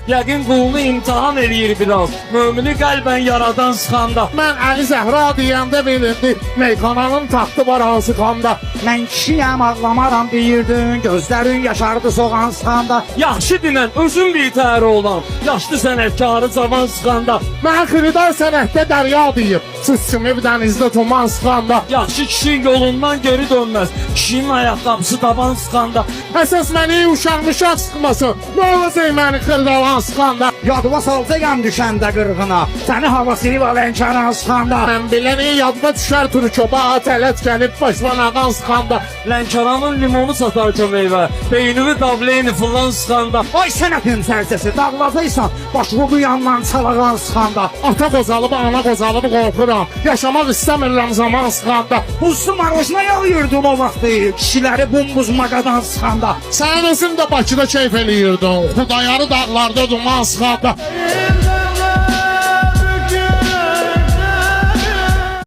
Yəqin qulunu imtihan eləyir biraz. Mömini qəlbən yaradan sıxanda. Mən Əli Zəhra deyəndə bilindi, meyxananın taxtı var hansı xanda. Mən kişiyəm, ağlamaram deyirdin, gözlərin yaşardı soğan sıxanda. Yaxşı dinən, özün bitəri olan. Yaşlı sənətkarı cavan sıxanda. Mən xridar sənətdə dərya deyib, siz kimi bir dənizdə tuman sıxanda. Yaxşı kişi yolundan geri dönməz. Kişinin ayaqqabısı taban sıxanda. Əsas məni uşaq sıxmasın, nə olacaq məni xırdalan sıxanda. Yadıma salacağam düşəndə qırğına, səni havasını valənkaran sıxanda. Mən biləni yadıma düşər turkoba, tələt gəlib başman ağan sıxanda. Lənkəranın limonu satarkən meyvə. Beynimi davleyni fırlan sıxanda. Ay sənətin sərsəsi, dağladıysan, başımı bu yandan çalağan sıxanda. Ata qozalıb, ana qozalıb qorxuram, yaşamaq istəmirəm zaman sıxanda. Buzlu marojna yağıyırdım o vaxtı, kişiləri bumbuz maqadan sıxanda. Sən özün də Bakıda keyf eləyirdin, Xudayarı dağlarda duman sıxanda.